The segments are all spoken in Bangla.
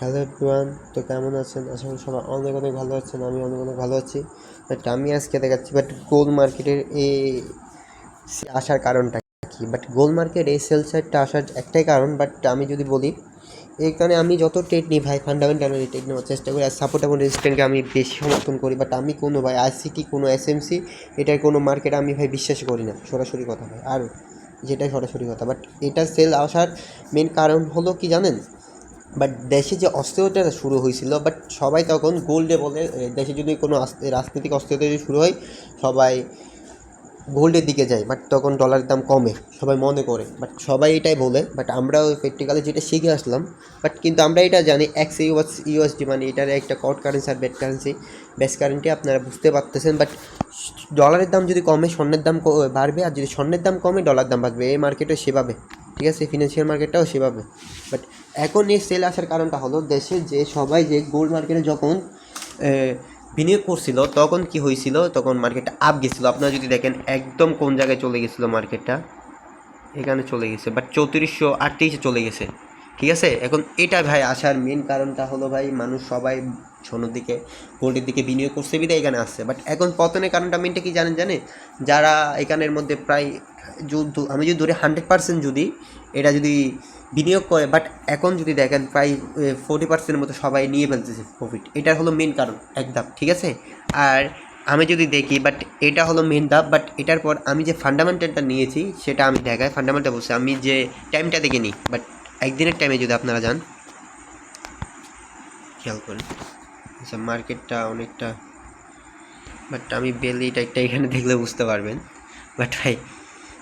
হ্যালো এভরিওয়ান, তো কেমন আছেন? আশা করি সবাই অনেক অনেক ভালো আছেন। আমি অনেক অনেক ভালো আছি। আমি আজকে দেখাচ্ছি গোল্ড মার্কেটের এই আসার কারণটা কি। গোল্ড মার্কেট এই সেল সাইডটা আসার একটাই কারণ। আমি যদি বলি, এই কারণে আমি যত ট্রেড নিই ভাই, ফান্ডামেন্টাল ট্রেড নেওয়ার চেষ্টা করি। আর সাপোর্ট এবং রেজিস্ট্যান্টকে আমি বেশি সমর্থন করি। আমি কোনো ভাই আইসিটি, কোনো এসএমসি, এটার কোনো মার্কেট আমি ভাই বিশ্বাস করি না, সরাসরি কথা ভাই। আর যেটাই সরাসরি কথা, এটা সেল আসার মেন কারণ হলো কি জানেন? দেশে যে অস্থিরতা শুরু হয়েছিল, সবাই তখন গোল্ডে বলে, দেশে যদি কোনো রাজনৈতিক অস্থিরতা যদি শুরু হয়, সবাই গোল্ডের দিকে যায়। তখন ডলারের দাম কমে, সবাই মনে করে। সবাই এটাই বলে। আমরাও প্র্যাকটিক্যালি যেটা শিখে আসলাম। কিন্তু আমরা এটা জানি, এক্স ইউএসডি মানে এটার একটা কট কারেন্সি আর বেড কারেন্সি, বেস কারেন্সি আপনারা বুঝতে পারতেছেন। ডলারের দাম যদি কমে, স্বর্ণের দাম বাড়বে, আর যদি স্বর্ণের দাম কমে, ডলার দাম বাড়বে। এই মার্কেটও সেভাবে, ঠিক আছে? ফিনান্সিয়াল মার্কেটটাও সেভাবে। এখন এই সেল আসার কারণটা হলো, দেশে যে সবাই যে গোল্ড মার্কেটে যখন বিনিয়োগ করছিল, তখন কি হয়েছিল, তখন মার্কেটটা আপ গেছিলো। আপনারা যদি দেখেন একদম কোন জায়গায় চলে গেছিলো মার্কেটটা, এখানে চলে গেছে, 3438 চলে গেছে, ঠিক আছে? এখন এটা ভাই আসার মেন কারণটা হলো ভাই, মানুষ সবাই সোনার দিকে, গোল্ডের দিকে বিনিয়োগ করছে বিধায় এখানে আসছে। এখন পতনের কারণটা মেনটা কি জানে, যারা এখানের মধ্যে প্রায় আমি যদি ধরি 100% যদি এটা যদি বিনিয়োগ করে, এখন যদি দেখেন প্রায় 40%-এর মতো সবাই নিয়ে ফেলতেছে প্রফিট। এটা হলো মেন কারণ, একদম, ঠিক আছে? আর আমি যদি দেখি, এটা হলো মেন ধাপ। এটার পর আমি যে ফান্ডামেন্টালটা নিয়েছি সেটা আমি দেখাই। ফান্ডামেন্টাল বলছি, আমি যে টাইমটা দেখে নিই। একদিনের টাইমে যদি আপনারা যান, খেয়াল করেন, আচ্ছা মার্কেটটা অনেকটা, আমি বেলি টাইপটা এখানে দেখলে বুঝতে পারবেন।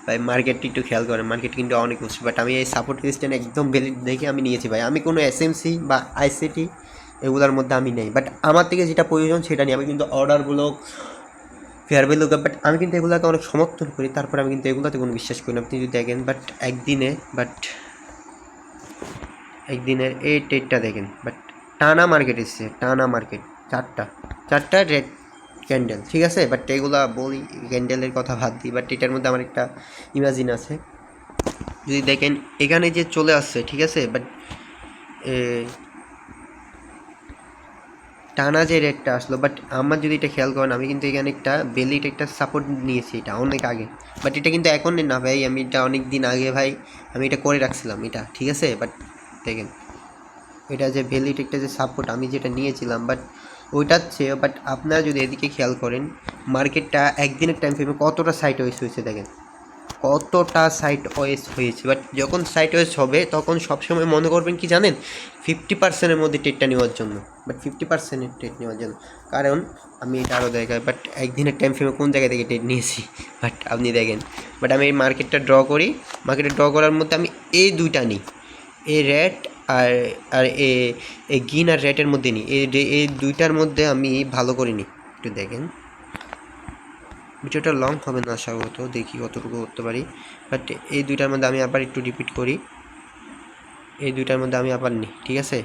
ভাই মার্কেটটি একটু খেয়াল করেন, মার্কেট কিন্তু অনেক উঁচু। আমি এই সাপোর্ট রেজিস্ট্যান্ট একদম বেলি দেখে আমি নিয়েছি ভাই। আমি কোনো এসএমসি বা আইসিটি এগুলোর মধ্যে আমি নেই। আমার থেকে যেটা প্রয়োজন সেটা নিই। আমি কিন্তু অর্ডারগুলো, ফেয়ার ভ্যালু, আমি কিন্তু এগুলোকে অনেক সমর্থন করি। তারপর আমি কিন্তু এগুলোতে কোনো বিশ্বাস করি না। আপনি যদি দেখেন একদিনের এই ট্রেডটা দেখেন, টানা মার্কেট এসছে, টানা মার্কেট, চারটা রেড ক্যান্ডেল, ঠিক আছে? এগুলা বলি, ক্যান্ডেলের কথা বাদ দিই। এটার মধ্যে আমার একটা ইমাজিন আছে। যদি দেখেন এখানে যে চলে আসছে, ঠিক আছে? টানা যে রেটটা আসলো, আমার যদি এটা খেয়াল করেন, আমি কিন্তু এখানে একটা বেলিট একটা সাপোর্ট নিয়েছি, এটা অনেক আগে। এটা কিন্তু এখন না ভাই, আমি এটা অনেক দিন আগে ভাই আমি এটা করে রাখছিলাম এটা, ঠিক আছে? দেখেন এটা যে বেলিট একটা যে সাপোর্ট আমি যেটা নিয়েছিলাম, ওইটার চেয়ে আপনারা যদি এদিকে খেয়াল করেন, মার্কেটটা একদিনের টাইম ফ্রেমে কতটা সাইড ওয়েস হয়েছে দেখেন, কতটা সাইড ওয়েস হয়েছে। যখন সাইড ওয়েস হবে, তখন সবসময় মনে করবেন কি জানেন, 50%-এর মধ্যে ট্রেডটা নেওয়ার জন্য, 50%-এর ট্রেড নেওয়ার জন্য। কারণ আমি এটা আরও দেখাই, একদিনের টাইম ফ্রেমে কোন জায়গা থেকে ট্রেড নিয়েছি, আপনি দেখেন। আমি এই মার্কেটটা ড্র করি, মার্কেটে ড্র করার মধ্যে আমি এই দুইটা নিই, এই রেড আর আর এই গ্রিন আর রেডের মধ্যে নিই। এই দুইটার মধ্যে আমি ভালো করে নিই। একটু দেখেন, ভিডিওটা লং হবে না আশা করতো, দেখি কতটুকু করতে পারি। এই দুইটার মধ্যে আমি আবার একটু রিপিট করি, এই দুইটার মধ্যে আমি আবার নিই, ঠিক আছে?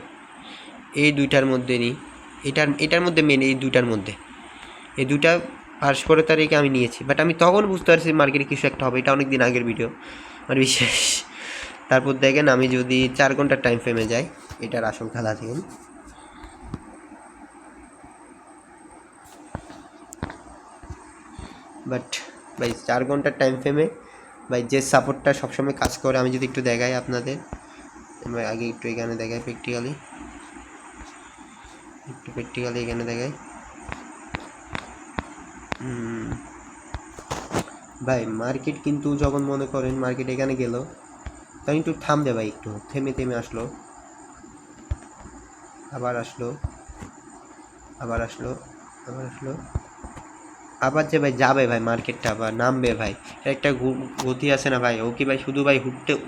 এই দুইটার মধ্যে নিই, এটার মধ্যে মেন এই দুইটার মধ্যে, এই দুইটা 5 তারিখে আমি নিয়েছি। আমি তখন বুঝতে পারছি মার্কেটে কিছু একটা হবে। এটা অনেক দিন আগের ভিডিও, আমার বিশেষ। তারপর দেখেন আমি যদি 4 ঘন্টার টাইম ফ্রেমে যাই, এটার আসল খেলা দেখেন। ভাই 4 ঘন্টার টাইম ফ্রেমে ভাই যে সাপোর্টটা সবসময় কাজ করে, আমি যদি একটু দেখাই আপনাদের, আমরা আগে একটু এখানে দেখাই প্র্যাকটিক্যালি, এখানে দেখাই। ভাই মার্কেট কিন্তু যখন মনে করেন মার্কেট এখানে গেল, তাই একটু থামবে ভাই, একটু থেমে আসলো, আবার আসলো, আবার আসলো, আবার আসলো, আবার যে ভাই যাবে ভাই, মার্কেটটা আবার নামবে ভাই। একটা গতি আছে না ভাই, ও কি ভাই শুধু ভাই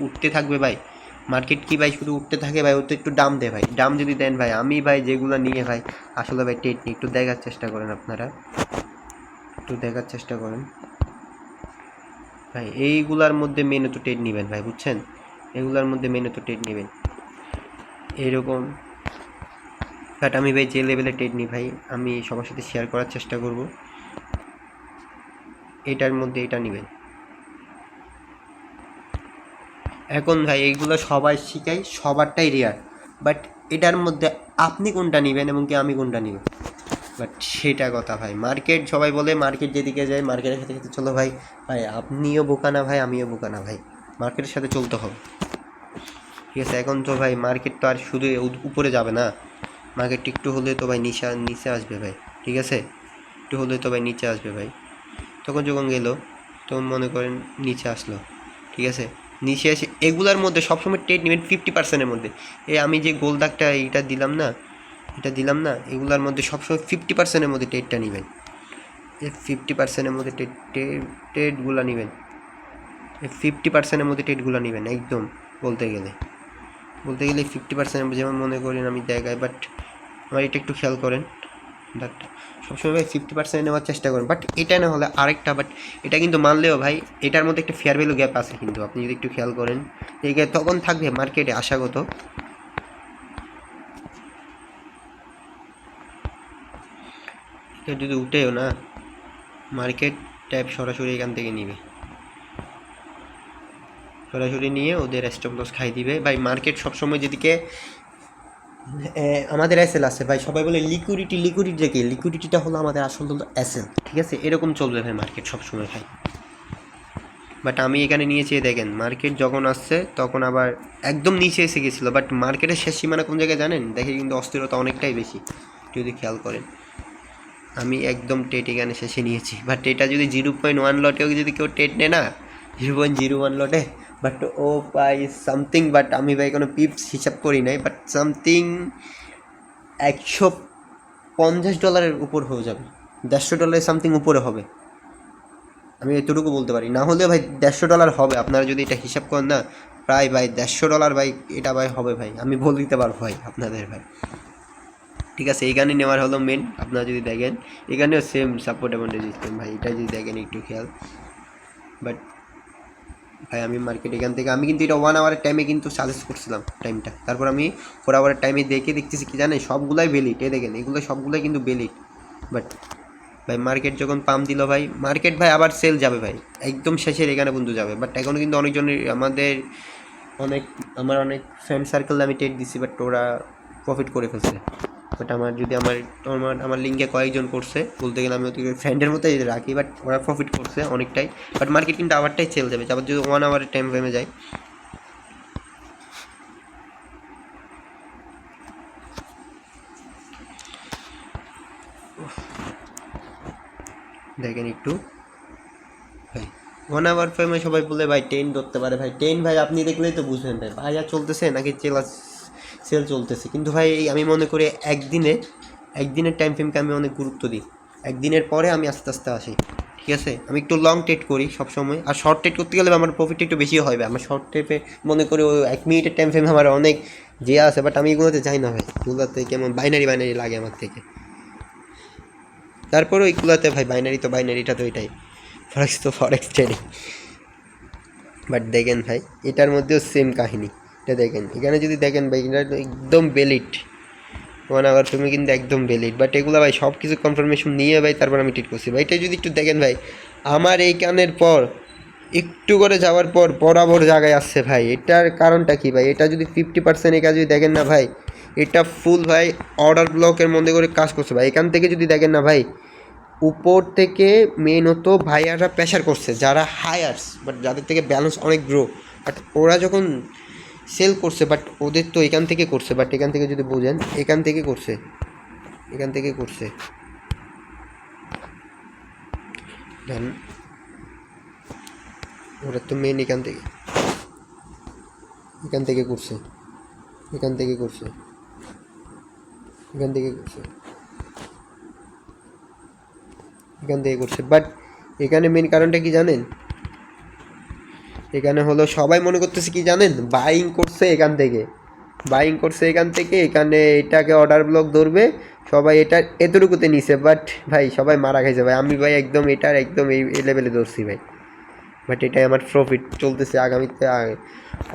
উঠতে থাকবে ভাই? মার্কেট কি ভাই শুধু উঠতে থাকে ভাই? ও তো একটু দাম দেয় ভাই, দাম যদি দেন ভাই, আমি ভাই যেগুলো নিয়ে ভাই আসলে ভাই টেট নিই, একটু দেখার চেষ্টা করেন আপনারা, একটু দেখার চেষ্টা করেন ভাই। এইগুলার মধ্যে মেনে তো টেট নেবেন ভাই, বুঝছেন? এগুলার মধ্যে মেনে তো টেট নেবেন এইরকম। আমি ভাই যে লেভেলে টেট নিই ভাই, আমি সবার সাথে শেয়ার করার চেষ্টা করব। এটার মধ্যে এটা নেবেন। এখন ভাই এইগুলো সবাই শিখাই, সবারটাই রেয়ার, এটার মধ্যে আপনি কোনটা নেবেন এবং কি আমি কোনটা নিব, বাট সেটা কথা ভাই। মার্কেট সবাই বলে মার্কেট যেদিকে যায় মার্কেটের সাথে সাথে চলো ভাই। ভাই আপনিও বোকা না ভাই, আমিও বোকা না ভাই, মার্কেটের সাথে চলতে হবে, ঠিক আছে। এখন তো ভাই মার্কেট তো আর শুধু উপরে যাবে না, মার্কেট একটু হলে তো ভাই নিচে আসবে ভাই, ঠিক আছে। একটু হলে তো ভাই নিচে আসবে ভাই। তখন যখন গেলো তখন মনে করেন নিচে আসলো, ঠিক আছে। নিচে এসে এগুলার মধ্যে সবসময় ট্রেড নেবেন 50%-এর মধ্যে। আমি যে গোল দাগটা এটা দিলাম না, এগুলার মধ্যে সবসময় 50%-এর মধ্যে ট্রেডটা নেবেন। 50%-এর মধ্যে ট্রেডগুলো নেবেন, 50%-এর মধ্যে ট্রেডগুলো নেবেন একদম। বলতে গেলে 50%, যেমন মনে করেন আমি দেখাই, বাট আমার এটা একটু খেয়াল করেন, বাট সবসময় ভাই 50% নেওয়ার চেষ্টা করেন। বাট এটা না হলে আরেকটা, বাট এটা কিন্তু মানলেও ভাই এটার মধ্যে একটা ফেয়ার ভ্যালু গ্যাপ আছে, কিন্তু আপনি যদি একটু খেয়াল করেন এই গ্যাপ তখন থাকবে মার্কেটে আশাগত। এটা যদি উঠেও না, মার্কেট ট্যাপ সরাসরি এখান থেকে নিবে, সরাসরি নিয়ে ওদের স্টপ লস খাই দিবে ভাই। মার্কেট সবসময় যেদিকে আমাদের এসএল আছে ভাই, সবাই বলে লিকুইডিটি কি, লিকুইডিটিটা হলো আমাদের আসল হলো এসএল, ঠিক আছে। এরকম চলবে ভাই মার্কেট সবসময় ভাই। বাট আমি এখানে নিয়েছি, দেখেন মার্কেট যখন আসছে তখন আবার একদম নিচে এসে গেছিলো, বাট মার্কেটের শেষ সীমানা কোন জায়গায় জানেন, দেখে কিন্তু অস্থিরতা অনেকটাই বেশি যদি খেয়াল করেন। আমি একদম টেট এখানে শেষে নিয়েছি, বাট এটা যদি 0.1 লটেও যদি কেউ টেট নেয় না, 0.01 লটে, বাট ও পাই সামথিং, বাট আমি ভাই কোনো পিপস হিসাব করি নাই, বাট সামথিং $150 উপর হয়ে যাবে, $150 সামথিং উপরে হবে, আমি এতটুকু বলতে পারি। না হলে ভাই $150 হবে, আপনারা যদি এটা হিসাব করেন না, প্রায় ভাই $150 ভাই এটা ভাই হবে ভাই, আমি বলে দিতে পারবো ভাই আপনাদের ভাই, ঠিক আছে। এইখানে নেওয়ার হলো মেন। আপনারা যদি দেখেন এখানেও সেম সাপোর্ট এবং রেজিস্ট্যান্স ভাই, এটা যদি দেখেন একটু খেয়াল। বাট ভাই আমি মার্কেট এখান থেকে আমি কিন্তু এটা 1 আওয়ারের টাইমে কিন্তু সাজেস্ট করছিলাম টাইমটা, তারপর আমি 4 আওয়ারের টাইমে দেখতেছি কি জানেন, সবগুলাই বেলিট, দেখেন এগুলো সবগুলাই কিন্তু বেলিট। বাট ভাই মার্কেট যখন পাম্প দিল ভাই, মার্কেট ভাই আবার সেল যাবে ভাই, একদম শেষের এখানে বন্ধু যাবে। বাট এখনও কিন্তু অনেকজনের আমার অনেক ফ্রেন্ড সার্কেল আমি ট্রেড দিছি, বাট ওরা প্রফিট করে ফেলছে। বাট আমার লিঙ্কে কয়েকজন করছে, বলতে গেলে আমি ওদের ফ্রেন্ডের মতোই রাখি, বাট ওরা প্রফিট করছে অনেকটাই। বাট মার্কেট কিন্তু আবারটাই সেল যাবে, আবার যদি 1 আওয়ারের টাইম ফ্রেমে যায়। দেখেন একটু ভাই 1 আওয়ার ফ্রেমে সবাই বলে ভাই 10 ধরতে পারে, ভাই 10 ভাই আপনি দেখলেই তো বুঝবেন ভাই বাজার চলতেছে নাকি সেল চলতেছে। কিন্তু ভাই আমি মনে করি একদিনের টাইম ফ্রেমকে আমি অনেক গুরুত্ব দিই, একদিনের পরে আমি আস্তে আস্তে আসি, ঠিক আছে। আমি একটু লং ট্রেড করি সবসময়, আর শর্ট ট্রেড করতে গেলে আমার প্রফিটটা একটু বেশি হবে। আমার শর্ট ট্রেডে মনে করি ওই 1 মিনিটের টাইম ফ্রেম আমার অনেক যে আছে, বাট আমি এগুলোতে যাই না ভাই, এগুলোতে কেমন বাইনারি লাগে আমার থেকে। তারপরে ওইগুলোতে ভাই বাইনারিটা তো এটাই, ফরেক্স ট্রেডিং। বাট দেখেন ভাই এটার মধ্যেও সেম কাহিনী, এটা দেখেন এখানে যদি দেখেন ভাই এটা একদম বেলিট 1 আওয়ার ফ্রেমে কিন্তু একদম বেলিট। বাট এগুলো ভাই সব কিছু কনফার্মেশন নিয়ে ভাই তারপর আমি ট্রিট করছি ভাই। এটা যদি একটু দেখেন ভাই, আমার এই কানের পর একটু করে যাওয়ার পর বরাবর জায়গায় আসছে ভাই, এটার কারণটা কি ভাই, এটা যদি 50% একা যদি দেখেন না ভাই, এটা ফুল ভাই অর্ডার ব্লকের মধ্যে করে কাজ করছে ভাই। এখান থেকে যদি দেখেন না ভাই, উপর থেকে মেনত ভাইয়াররা প্রেশার করছে যারা হায়ার্স, বাট যাদের থেকে ব্যালেন্স অনেক গ্রো, বাট ওরা যখন সেল করছে, বাট ওদের তো এখান থেকে করছে, বাট এখান থেকে যদি বোঝেন এখান থেকে করছে দেন ওরা তো মেন এখান থেকে করছে, এখান থেকে করছে। বাট এখানে মেন কারণটা কি জানেন, এখানে হলো সবাই মনে করতেছে কি জানেন, বাইং করছে এখান থেকে এখানে এটাকে অর্ডার ব্লক ধরবে, সবাই এটা এতটুকুতে নিছে। বাট ভাই সবাই মারা খাইছে ভাই, আমি ভাই একদম এটার একদম এই লেভেলে ধরছি ভাই। বাট এটাই আমার প্রফিট চলতেছে আগামীতে,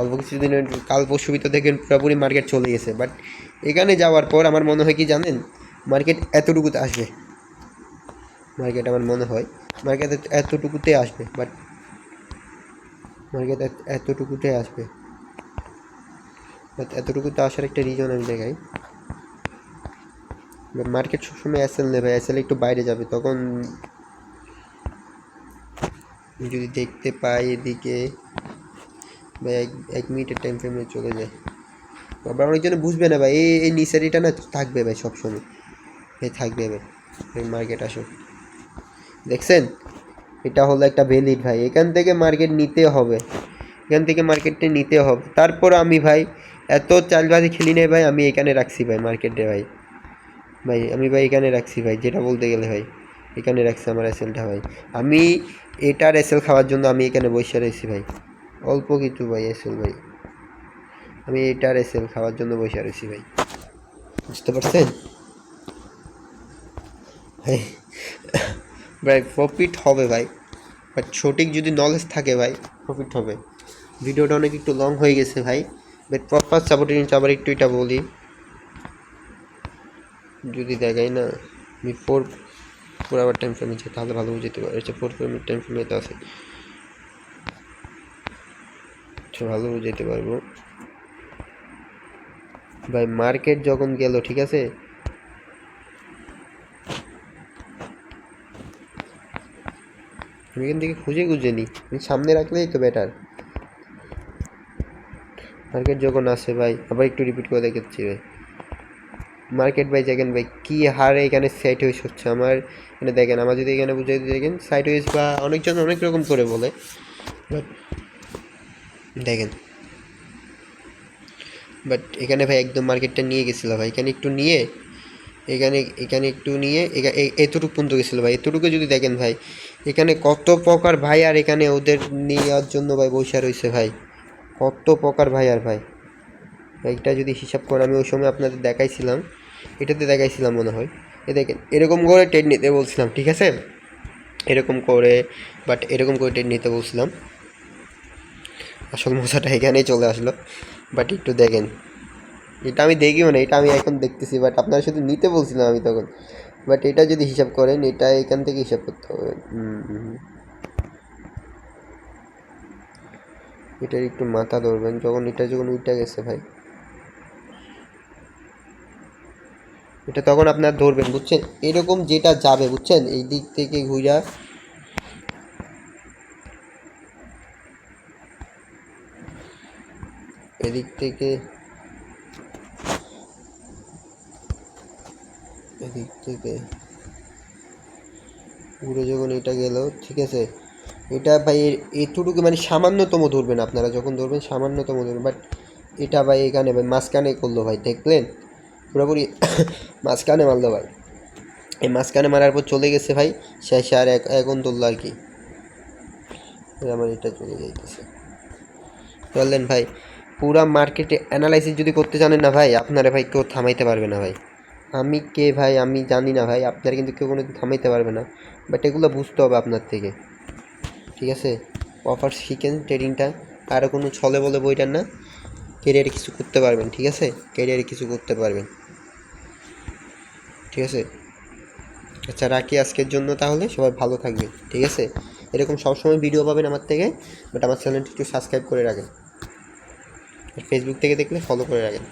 অল্প কিছুদিনের কাল পরশু ভিতর দেখেন পুরোপুরি মার্কেট চলে গেছে। বাট এখানে যাওয়ার পর আমার মনে হয় কি জানেন, মার্কেট এতটুকুতে আসবে, এতটুকুতে আসবে, বাট মার্কেট এতটুকুতে আসবে। এতটুকু তো আসার একটা রিজন আমি দেখাই। মার্কেট সবসময় এসএল নেবে, এসএল একটু বাইরে যাবে, তখন যদি দেখতে পাই এদিকে ভাই এক মিনিটের টাইম ফ্রেমে চলে যায়, আবার অনেকজনে বুঝবে না ভাই। এই নিচারিটা না থাকবে ভাই সবসময়, এই থাকবে ভাই। মার্কেট আসুন, দেখছেন এটা হলো একটা ভ্যালিড ভাই, এখান থেকে মার্কেট নিতে হবে, এখান থেকে মার্কেটটা নিতে হবে। তারপর আমি ভাই এত চালবাজি খেলি নেই ভাই, আমি এখানে রাখছি ভাই মার্কেটে ভাই, আমি ভাই এখানে রাখছি ভাই, যেটা বলতে গেলে ভাই এখানে রাখছি আমার এসএলটা ভাই। আমি এটার এসএল খাওয়ার জন্য আমি এখানে বসে রয়েছি ভাই, অল্প কিছু ভাই এসএল ভাই, আমি এটার এসএল খাওয়ার জন্য বসে রয়েছি ভাই, বুঝতে পারছেন ভাই? ভাই প্রফিট হবে ভাই, বাট সঠিক যদি নলেজ থাকে ভাই প্রফিট হবে। ভিডিওটা অনেক একটু লং হয়ে গেছে ভাই, বাট প্রপার সাপোর্টের নিচে আবার একটু এটা বলি, যদি দেখাই না আমি ফোর আওয়ার টাইম ফ্রেমে যাই তাহলে ভালো বুঝতে পারে, 4 টাইম ফ্রেমে তো আছে, ভালো বুঝাইতে পারবো ভাই। মার্কেট যখন গেল ঠিক আছে, আমি এখান থেকে খুঁজে নিই, সামনে রাখলেই তো বেটার। মার্কেট যখন আসে ভাই, আবার একটু রিপিট করে দেখাচ্ছি ভাই, মার্কেট ভাই দেখেন ভাই কী হারে এখানে সাইড ওয়েজ হচ্ছে আমার, এখানে দেখেন আমার যদি এখানে বুঝাই দেখেন সাইড ওয়েজ, বা অনেকজন অনেক রকম করে বলে, দেখেন বাট এখানে ভাই একদম মার্কেটটা নিয়ে গেছিলো ভাই, এখানে একটু নিয়ে এখানে একটু নিয়ে এতটুকু পর্যন্ত গেছিলো ভাই। এতটুকু যদি দেখেন ভাই এখানে কত প্রকার ভাই, আর এখানে ওদের নেওয়ার জন্য ভাই বসে রয়েছে ভাই, কত প্রকার ভাই। আর ভাই এইটা যদি হিসাব করে আমি ওই সময় আপনাদের দেখাইছিলাম, এটাতে দেখাইছিলাম মনে হয়, এ দেখেন এরকম করে ট্রেড নিতে বলছিলাম ঠিক আছে, এরকম করে ট্রেড নিতে বলছিলাম। আসল মশাটা এখানেই চলে আসলো, বাট একটু দেখেন, এটা আমি দেখিও না, এটা আমি এখন দেখতেছি, বাট আপনারা শুধু নিতে বলছিলাম আমি তখন। বাট এটা যদি হিসাব করেন, এটা এখান থেকে হিসাব করতে হবে, এটার একটু মাথা ধরবেন, যখন উইটা গেছে ভাই, এটা তখন আপনার ধরবেন বুঝছেন, এরকম যেটা যাবে বুঝছেন, এই দিক থেকে ঘুরা এদিক থেকে ঘুরে যখন এটা গেল ঠিক আছে, এটা ভাই এতটুকু মানে সামান্যতম ধরবেন, আপনারা যখন ধরবেন সামান্যতম ধরবেন, বাট এটা ভাই এখানে ভাই মাঝখানে করলো ভাই, দেখলেন পুরোপুরি মাঝখানে মারলো ভাই, এই মাঝখানে মারার পর চলে গেছে ভাই শেষে, আর এখন তুললো আর কি, আমার এটা চলে যাইতেছে বললেন ভাই। পুরা মার্কেটে অ্যানালাইসিস যদি করতে জানেন না ভাই, আপনারা ভাই কেউ থামাইতে পারবে না ভাই। আমি কে ভাই আমি জানি না ভাই, আপনারা কিন্তু কেউ কোনো থামাইতে পারবে না, বাট এগুলো বুঝতে হবে আপনার থেকে, ঠিক আছে? প্রপার শিখেন ট্রেডিংটা, আরও কোনো ছলে বলে বইটার না, কেরিয়ারে কিছু করতে পারবেন, ঠিক আছে? কেরিয়ারে কিছু করতে পারবেন, ঠিক আছে? আচ্ছা রাখি আজকের জন্য, তাহলে সবাই ভালো থাকবে, ঠিক আছে? এরকম সবসময় ভিডিও পাবেন আমার থেকে, বাট আমার চ্যানেলটি একটু সাবস্ক্রাইব করে রাখেন, আর ফেসবুক থেকে দেখলে ফলো করে রাখেন।